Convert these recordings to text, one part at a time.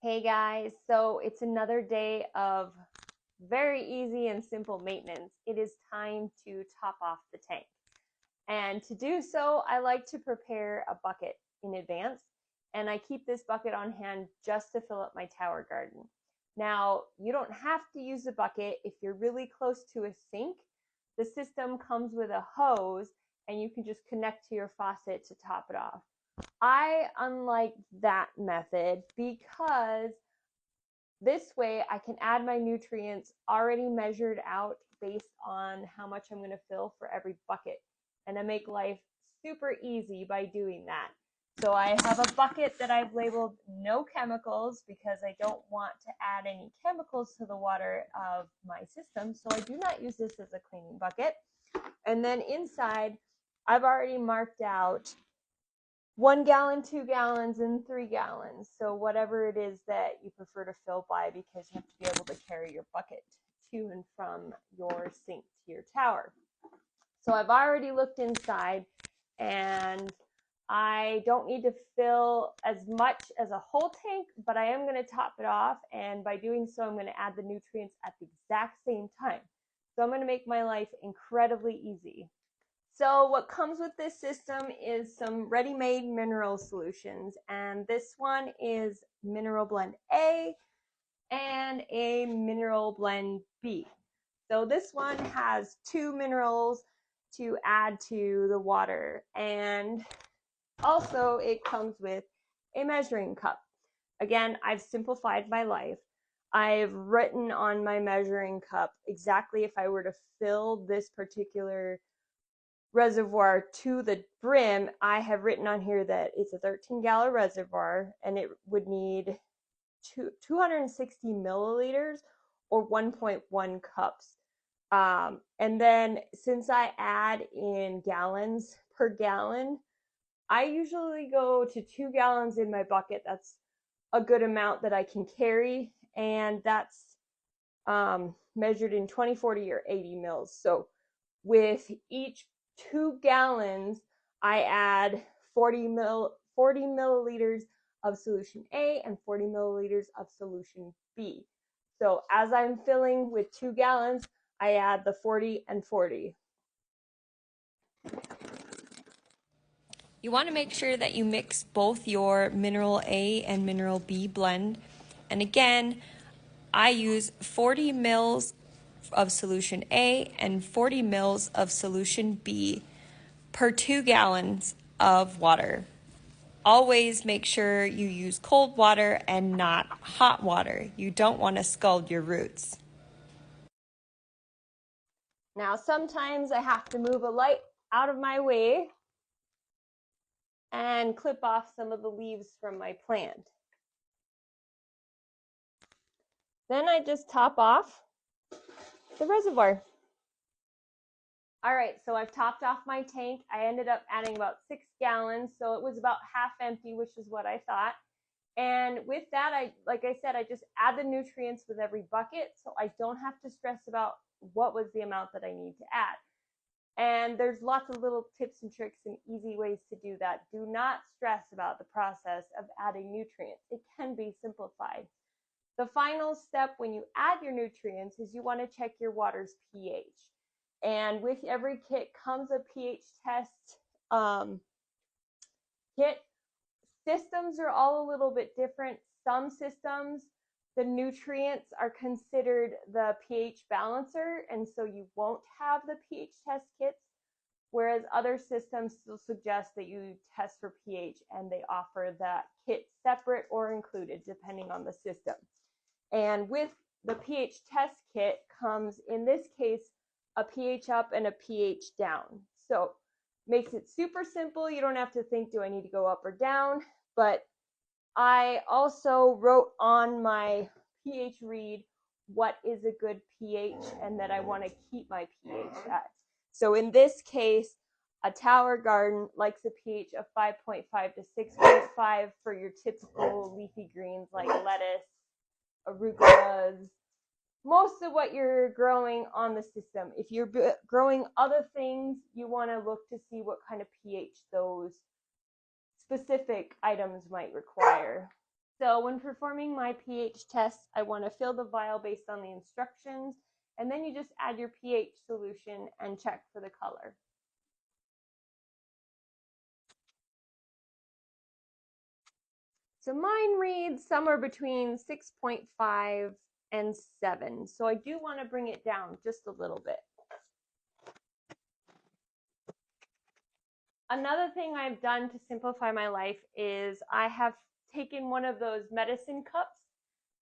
Hey guys, so it's another day of very easy and simple maintenance. It is time to top off the tank. And to do so, I like to prepare a bucket in advance, and I keep this bucket on hand just to fill up my tower garden. Now, you don't have to use a bucket if you're really close to a sink. The system comes with a hose, and you can just connect to your faucet to top it off. I unlike that method because this way I can add my nutrients already measured out based on how much I'm going to fill for every bucket. And I make life super easy by doing that. So I have a bucket that I've labeled no chemicals because I don't want to add any chemicals to the water of my system. So I do not use this as a cleaning bucket. And then inside, I've already marked out 1 gallon, 2 gallons, and 3 gallons. So whatever it is that you prefer to fill by, because you have to be able to carry your bucket to and from your sink to your tower. So I've already looked inside, and I don't need to fill as much as a whole tank, but I am going to top it off. And by doing so, I'm going to add the nutrients at the exact same time. So I'm going to make my life incredibly easy. So what comes with this system is some ready-made mineral solutions, and this one is Mineral Blend A and a Mineral Blend B. So this one has 2 minerals to add to the water, and also it comes with a measuring cup. Again, I've simplified my life. I've written on my measuring cup exactly if I were to fill this particular reservoir to the brim. I have written on here that it's a 13-gallon reservoir and it would need 260 milliliters or 1.1 cups. And then since I add in gallons per gallon, I usually go to 2 gallons in my bucket. That's a good amount that I can carry, and that's measured in 20, 40, or 80 mils. So with each 2 gallons, I add 40 milliliters of solution A and 40 milliliters of solution B. So as I'm filling with 2 gallons, I add the 40 and 40. You want to make sure that you mix both your mineral A and mineral B blend. And again, I use 40 mils of solution A and 40 mils of solution B per 2 gallons of water. Always make sure you use cold water and not hot water. You don't want to scald your roots. Now, sometimes I have to move a light out of my way and clip off some of the leaves from my plant. Then I just top off the reservoir. All right, so I've topped off my tank. I ended up adding about 6 gallons, so it was about half empty, which is what I thought. And with that, like I said, I just add the nutrients with every bucket, so I don't have to stress about what was the amount that I need to add. And there's lots of little tips and tricks and easy ways to do that. Do not stress about the process of adding nutrients. It can be simplified. The final step when you add your nutrients is you want to check your water's pH. And with every kit comes a pH test kit. Systems are all a little bit different. Some systems, the nutrients are considered the pH balancer, and so you won't have the pH test kits, whereas other systems still suggest that you test for pH, and they offer that kit separate or included depending on the system. And with the pH test kit comes, in this case, a pH up and a pH down. So makes it super simple. You don't have to think, do I need to go up or down? But I also wrote on my pH read what is a good pH and that I want to keep my pH at. So in this case, a tower garden likes a pH of 5.5 to 6.5 for your typical leafy greens like lettuce, arugulas, most of what you're growing on the system. If you're growing other things, you want to look to see what kind of pH those specific items might require. So when performing my pH test, I want to fill the vial based on the instructions, and then you just add your pH solution and check for the color. So mine reads somewhere between 6.5 and 7. So I do want to bring it down just a little bit. Another thing I've done to simplify my life is I have taken one of those medicine cups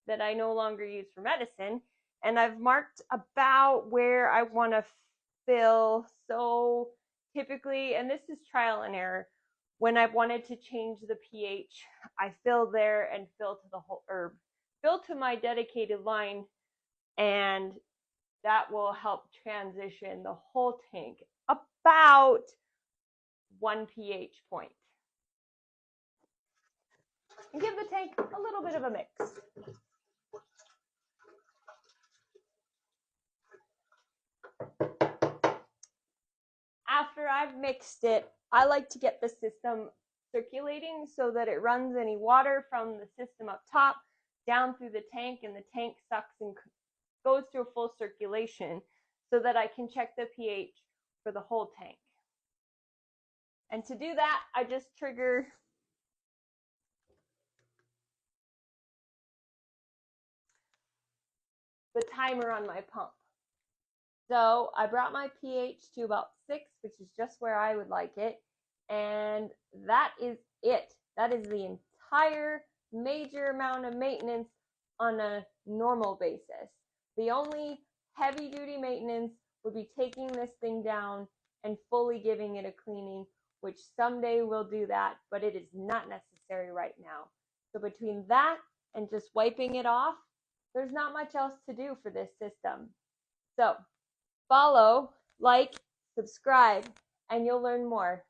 that I no longer use for medicine, and I've marked about where I want to fill. So typically, and this is trial and error, when I've wanted to change the pH, I fill there and fill to the whole herb, fill to my dedicated line, and that will help transition the whole tank about 1 pH point. And give the tank a little bit of a mix. After I've mixed it, I like to get the system circulating so that it runs any water from the system up top down through the tank, and the tank sucks and goes through full circulation so that I can check the pH for the whole tank. And to do that, I just trigger the timer on my pump. So I brought my pH to about 6, which is just where I would like it. And that is it. That is the entire major amount of maintenance on a normal basis. The only heavy duty maintenance would be taking this thing down and fully giving it a cleaning, which someday we'll do that, but it is not necessary right now. So between that and just wiping it off, there's not much else to do for this system. So follow, like, subscribe, and you'll learn more.